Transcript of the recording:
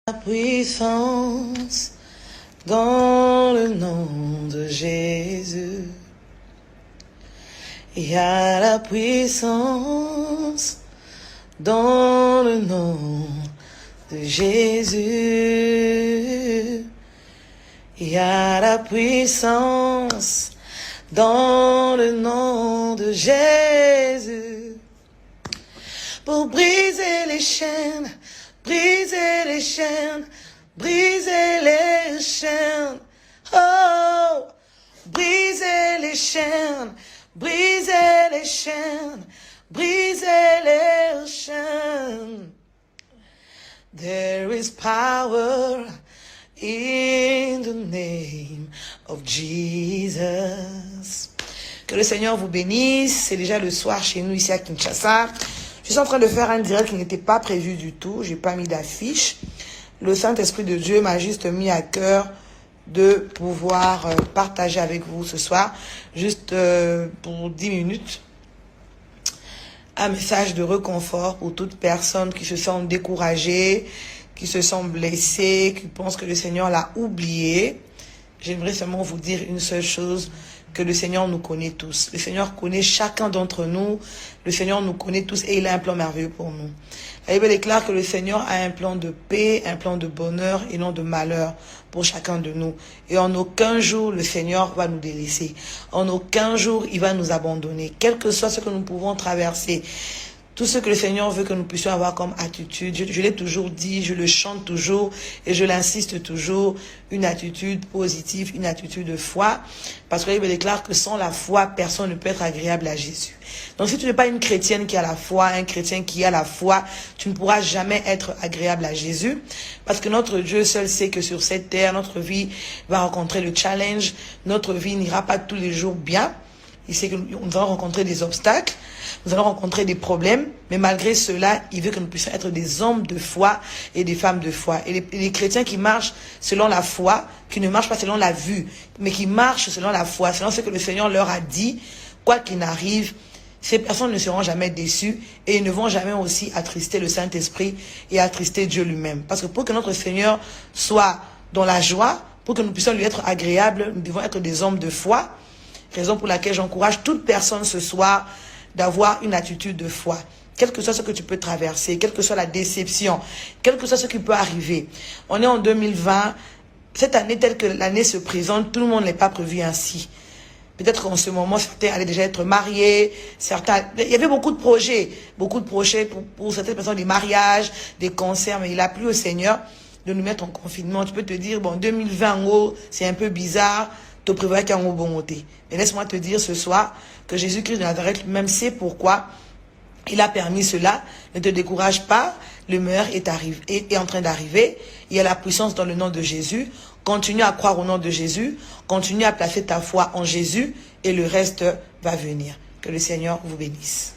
La puissance dans le nom de Jésus. Il y a la puissance dans le nom de Jésus. Il y a la puissance dans le nom de Jésus. Pour briser les chaînes, briser les chaînes, briser les chaînes. Oh, briser les chaînes, briser les chaînes, briser les chaînes. There is power in the name of Jesus. Que le Seigneur vous bénisse. C'est déjà le soir chez nous ici à Kinshasa. Je suis en train de faire un direct qui n'était pas prévu du tout. J'ai pas mis d'affiche. Le Saint-Esprit de Dieu m'a juste mis à cœur de pouvoir partager avec vous ce soir, juste pour 10 minutes, un message de réconfort pour toute personne qui se sent découragée, qui se sent blessée, qui pense que le Seigneur l'a oublié. J'aimerais seulement vous dire une seule chose, que le Seigneur nous connaît tous. Le Seigneur connaît chacun d'entre nous. Le Seigneur nous connaît tous et il a un plan merveilleux pour nous. La Bible déclare que le Seigneur a un plan de paix, un plan de bonheur et non de malheur pour chacun de nous. Et en aucun jour, le Seigneur va nous délaisser. En aucun jour, il va nous abandonner. Quel que soit ce que nous pouvons traverser, tout ce que le Seigneur veut que nous puissions avoir comme attitude, je l'ai toujours dit, je le chante toujours et je l'insiste toujours, une attitude positive, une attitude de foi, parce que la Bible déclare que sans la foi, personne ne peut être agréable à Jésus. Donc si tu n'es pas une chrétienne qui a la foi, un chrétien qui a la foi, tu ne pourras jamais être agréable à Jésus, parce que notre Dieu seul sait que sur cette terre, notre vie va rencontrer le challenge, notre vie n'ira pas tous les jours bien. Il sait que nous allons rencontrer des obstacles, nous allons rencontrer des problèmes, mais malgré cela, il veut que nous puissions être des hommes de foi et des femmes de foi. Et les chrétiens qui marchent selon la foi, qui ne marchent pas selon la vue, mais qui marchent selon la foi, selon ce que le Seigneur leur a dit, quoi qu'il arrive, ces personnes ne seront jamais déçues et ne vont jamais aussi attrister le Saint-Esprit et attrister Dieu lui-même. Parce que pour que notre Seigneur soit dans la joie, pour que nous puissions lui être agréables, nous devons être des hommes de foi. Raison pour laquelle j'encourage toute personne ce soir d'avoir une attitude de foi. Quel que soit ce que tu peux traverser, quelle que soit la déception, quel que soit ce qui peut arriver. On est en 2020, cette année telle que l'année se présente, tout le monde n'est pas prévu ainsi. Peut-être qu'en ce moment, certains allaient déjà être mariés, certains... Il y avait beaucoup de projets pour certaines personnes, des mariages, des concerts, mais il a plu au Seigneur de nous mettre en confinement. Tu peux te dire, bon, 2020 en haut, c'est un peu bizarre, te prévoit qu'un bon côté. Mais laisse-moi te dire ce soir que Jésus-Christ de Nazareth lui-même sait pourquoi il a permis cela. Ne te décourage pas, le meilleur est en train d'arriver. Il y a la puissance dans le nom de Jésus. Continue à croire au nom de Jésus, continue à placer ta foi en Jésus et le reste va venir. Que le Seigneur vous bénisse.